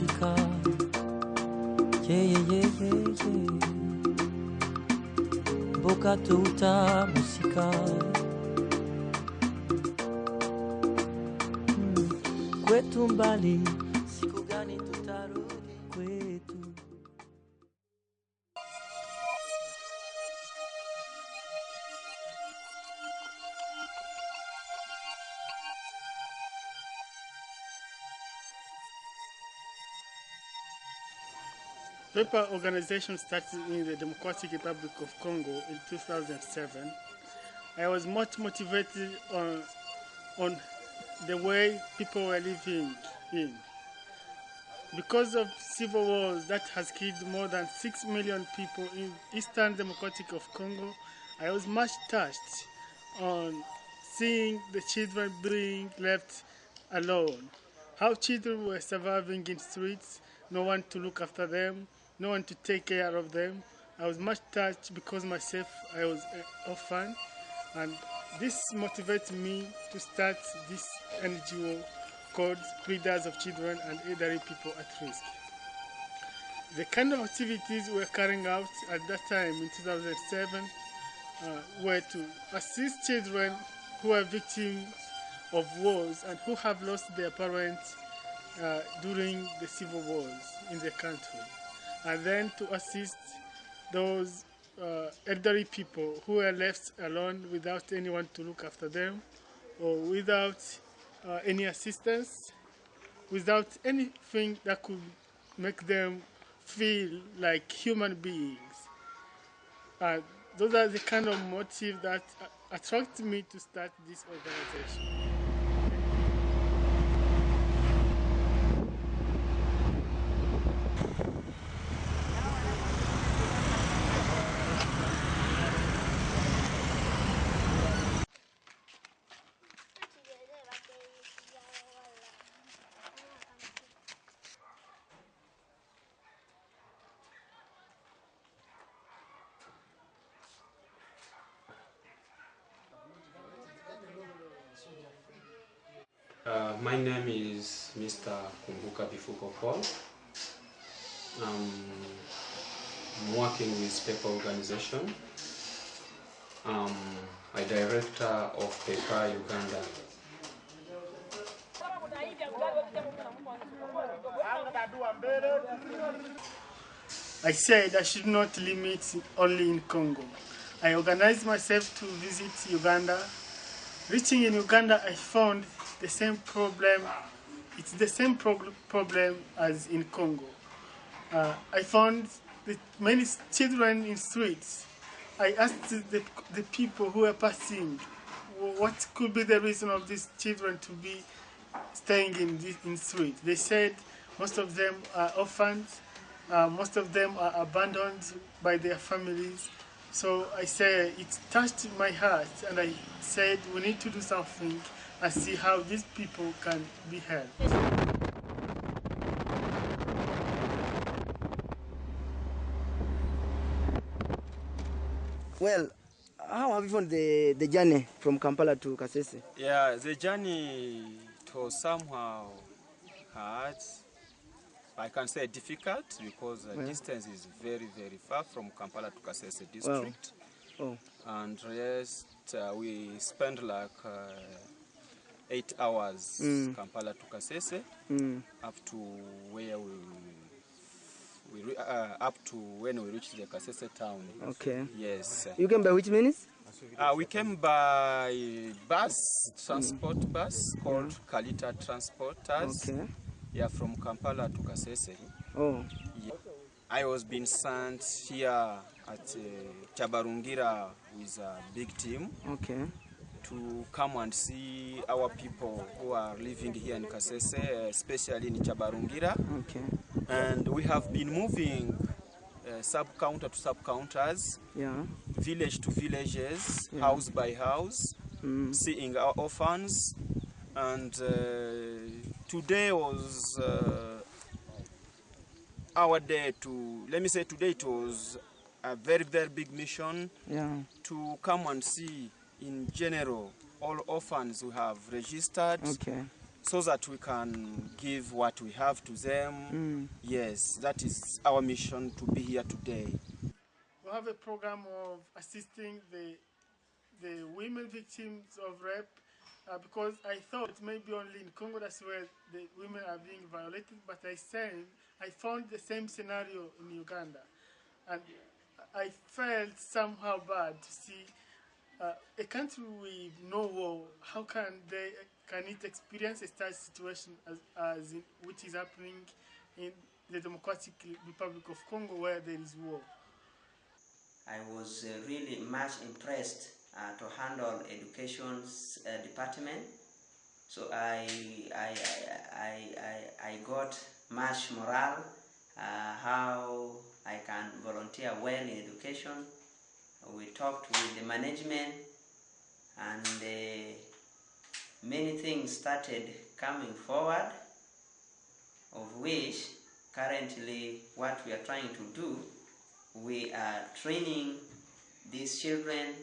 musika. Yeah. Boka tuta musika. Kwetu mbali, siku gani tutarudi kwetu. PEPA organization started in the Democratic Republic of Congo in 2007. I was much motivated on the way people were living in. Because of civil wars that has killed more than 6 million people in Eastern Democratic of Congo, I was much touched on seeing the children being left alone. How children were surviving in streets, no one to look after them, no one to take care of them. I was much touched because myself, I was an orphan, and this motivated me to start this NGO called Leaders of Children and Elderly People at Risk. The kind of activities we're carrying out at that time in 2007 were to assist children who are victims of wars and who have lost their parents during the civil wars in the country, and then to assist those elderly people who are left alone without anyone to look after them, or without any assistance, without anything that could make them feel like human beings. Those are the kind of motive that attracted me to start this organization. My name is Mr. Kumbuka Bifuko Paul. I'm working with PEPA organization. I'm a director of PEPA Uganda. I said I should not limit only in Congo. I organized myself to visit Uganda. Reaching in Uganda, I found the same problem. It's the same problem as in Congo. I found that many children in streets. I asked the people who were passing what could be the reason of these children to be staying in streets. They said most of them are orphans, most of them are abandoned by their families. So I said, it touched my heart, and I said we need to do something and see how these people can be helped. Well, how have you found the journey from Kampala to Kasese? Yeah, the journey was somehow hard. I can say difficult because the distance is very, very far from Kampala to Kasese district. Wow. And yes, we spent like 8 hours Kampala to Kasese up to where up to when we reached the Kasese town. Okay. Yes. You came by which means? We came by bus, transport bus called Kalita Transporters. Okay. Yeah, from Kampala to Kasese. Oh. Yeah. I was being sent here at Chabarungira with a big team. Okay. To come and see our people who are living here in Kasese, especially in Chabarungira. Okay. And we have been moving sub-counter to sub-counters, village to villages, house by house, seeing our orphans. And today was our day to, let me say today it was a very, very big mission to come and see in general all orphans who have registered. Okay. so that we can give what we have to them. Yes, that is our mission to be here today. We have a program of assisting the women victims of rape because I thought maybe only in Congo that's where the women are being violated, but I found the same scenario in Uganda. And I felt somehow bad to see a country with no war. How can it experience a such situation as which is happening in the Democratic Republic of Congo where there is war? I was really much impressed to handle education department. So I got much morale how I can volunteer well in education. We talked with the management and many things started coming forward, of which currently what we are trying to do, we are training these children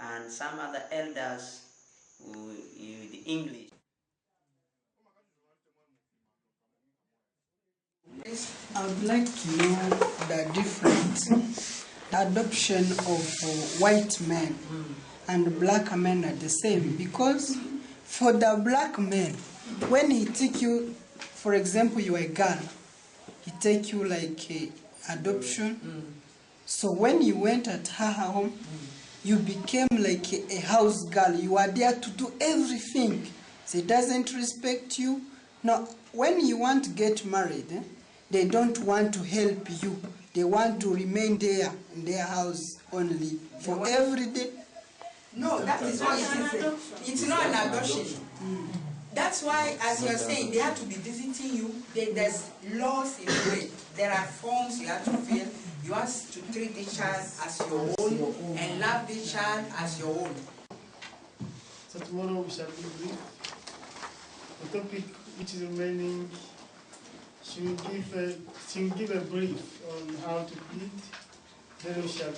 and some other elders with English. I would like to know the difference. Adoption of white men and black men are the same, because for the black man, when he take you, for example, you are a girl, he take you like a adoption. So when you went at her home, you became like a house girl. You are there to do everything. She doesn't respect you. Now, when you want to get married, they don't want to help you. They want to remain there in their house only for every day. No, that is what it is. It's not an adoption. That's why, as you are saying, they have to be visiting you. There's laws in the way. There are forms you have to fill. You have to treat the child as your own and love the child as your own. So tomorrow we shall be brief. The topic which is remaining, she will give a brief on how to plead. Then we shall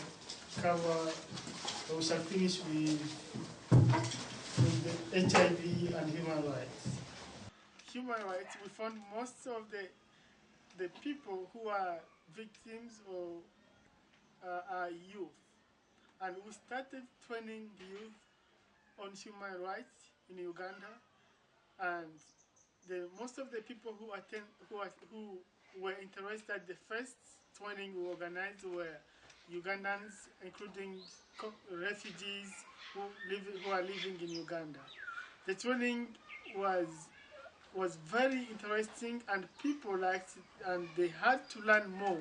finish with the HIV and human rights. Human rights, we found most of the people who are victims or are youth. And we started training the youth on human rights in Uganda, and most of the people who were interested, the first training we organized were Ugandans, including refugees who are living in Uganda. The training was very interesting, and people liked it, and they had to learn more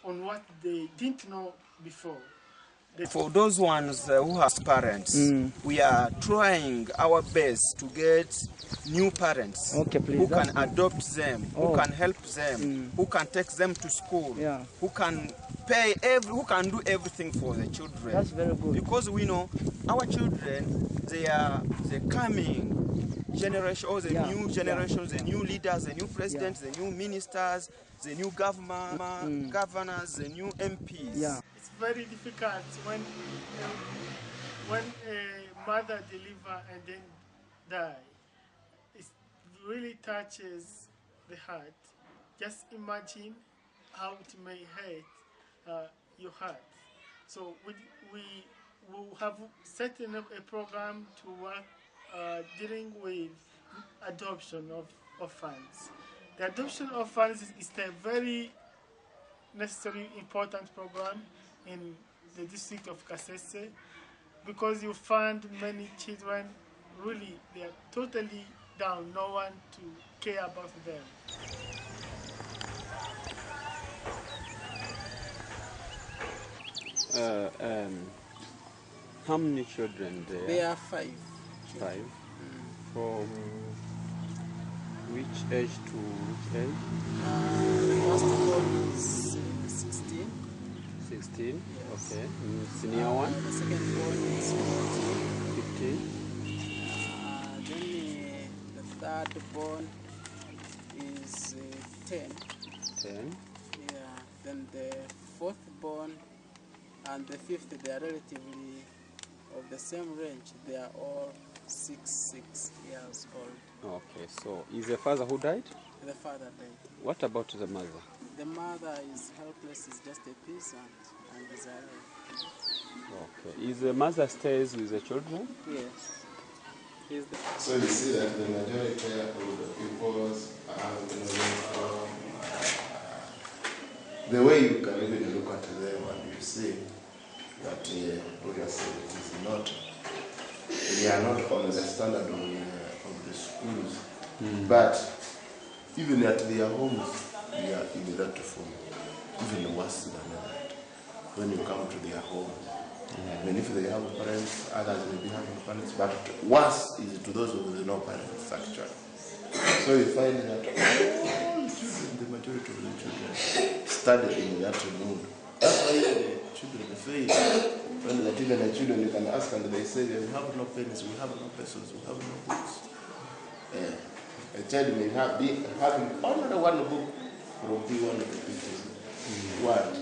on what they didn't know before. For those ones who have parents, we are trying our best to get new parents who can adopt them, who can help them, who can take them to school, who can pay who can do everything for the children. That's very good. Because we know our children, they are the coming generation, or the new generations, the new leaders, the new presidents, the new ministers, the new governors, the new MPs. It's very difficult when a mother delivers and then die. It really touches the heart. Just imagine how it may hurt your heart. So we will have set up a program to work dealing with adoption of orphans. The adoption of orphans is a very necessary, important program in the district of Kasese, because you find many children really, they are totally down, no one to care about them. How many children there? There are 5. 5. From which age to which age? First born is 16. 16? Yes. Okay. Senior one? The second born is 15? then the third born is 10. 10? Yeah. Then the fourth born and the fifth, they are relatively of the same range. They are all 6 years old. Okay, so is the father who died? The father died. What about the mother? The mother is helpless, is just a peasant and is alive. Okay. Is the mother stays with the children? Yes. So you see that the majority of the peoples the way you can even look at them and you see that obviously it is not, they are not on the standard of the schools, but even at their homes they are in that form, even worse than that. When you come to their homes, even if they have parents, others may be having parents, but worse is to those with no parents actually. So you find that all children, the majority of the children, study in that mood. That's why the children fail. When the children are children, you can ask and they say, we have no pens, we have no pencils, we have no books. A child may be having only one book from P1 to P2. What?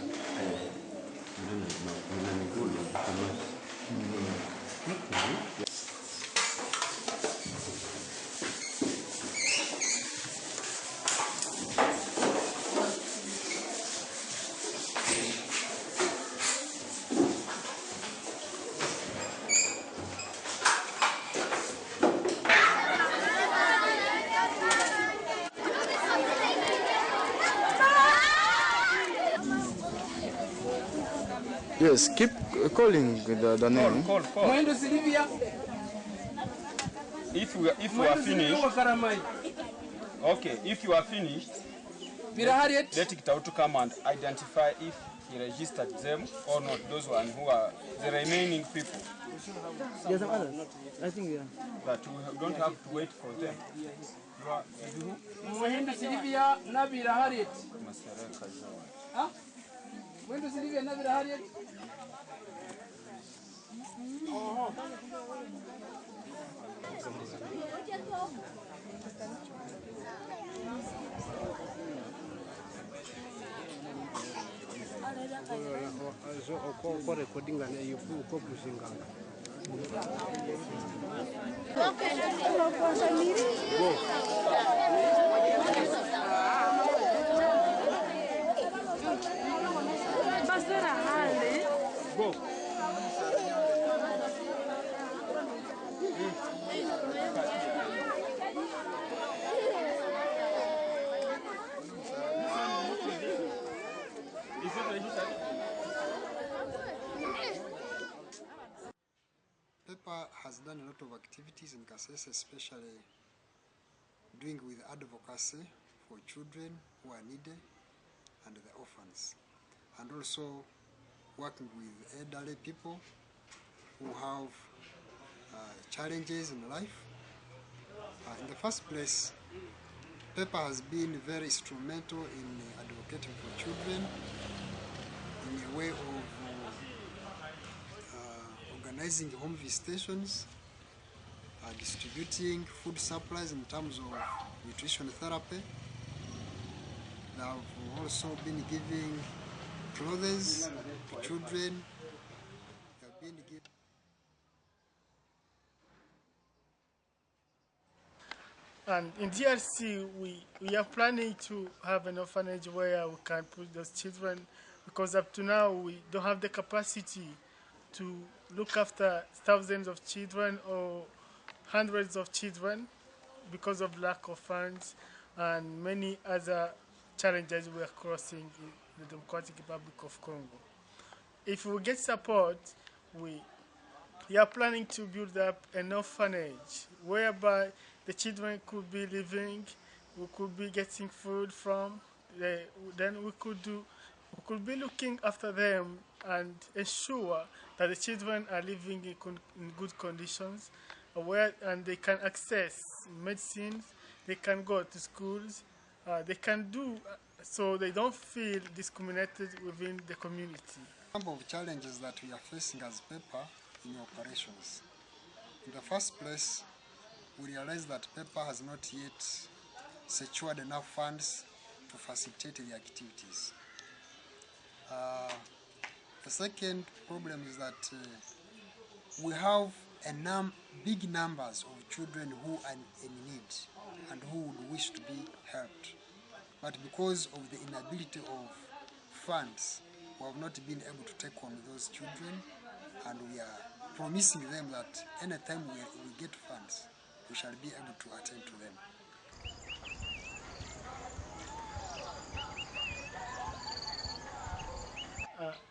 Yes, keep calling the name. Call. If we are finished, okay, if you are finished, let it out to come and identify if he registered them or not, those ones who are the remaining people. There's some others. I think, yeah. That we don't have to wait for them. You are who? Go. PEPA has done a lot of activities in Kasese, especially doing with advocacy for children who are needy and the orphans, and also working with elderly people who have challenges in life. In the first place, PEPA has been very instrumental in advocating for children in a way of organizing home visitations, distributing food supplies in terms of nutrition therapy. They have also been giving clothes to children. They have been giving And in DRC, we are planning to have an orphanage where we can put those children, because up to now we don't have the capacity to look after thousands of children or hundreds of children because of lack of funds and many other challenges we are crossing in the Democratic Republic of Congo. If we get support, we are planning to build up an orphanage whereby the children could be living, we could be getting food from, then we could be looking after them and ensure that the children are living in good conditions, and they can access medicines, they can go to schools, they can do so they don't feel discriminated within the community. a number of challenges that we are facing as PEPA in operations. In the first place, we realize that PEPA has not yet secured enough funds to facilitate the activities. The second problem is that we have big numbers of children who are in need and who would wish to be helped. But because of the inability of funds, we have not been able to take on those children, and we are promising them that anytime we get funds, we shall be able to attend to them.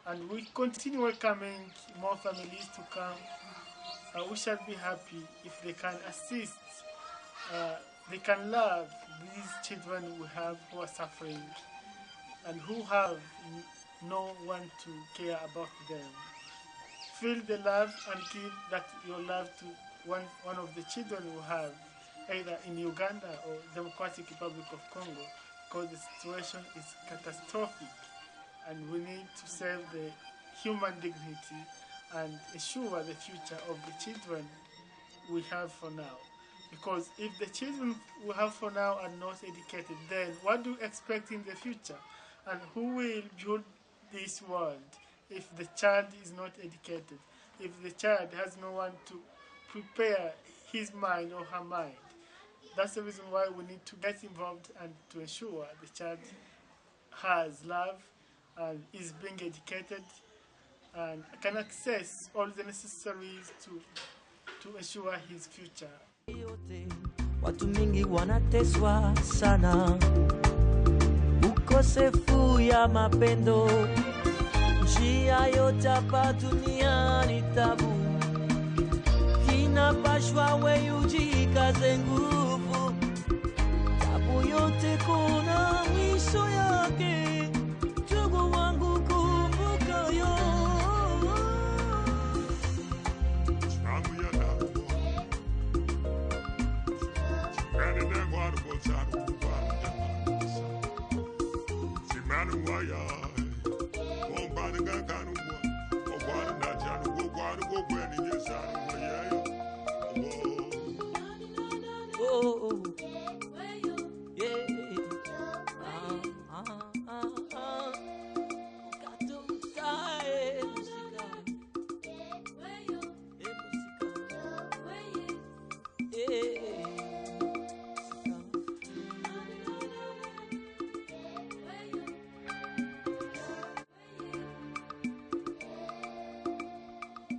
And we continue welcoming more families to come. We shall be happy if they can assist, they can love these children we have who are suffering and who have no one to care about them. Feel the love and give that your love to one of the children we have, either in Uganda or Democratic Republic of Congo, because the situation is catastrophic and we need to save the human dignity and ensure the future of the children we have for now. Because if the children we have for now are not educated, then what do you expect in the future? And who will build this world if the child is not educated? If the child has no one to prepare his mind or her mind? That's the reason why we need to get involved and to ensure the child has love and is being educated and can access all the necessaries to ensure his future. Watu mingi wanateswa sana, ukosefu ya mapendo, njia yote hapa duniani tabu, inapashwa wewe ujikaze nguvu, tabu yote kuna mwisho yake, ndugu wangu kumbuka yo. Oh, yeah.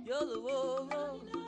You're the one.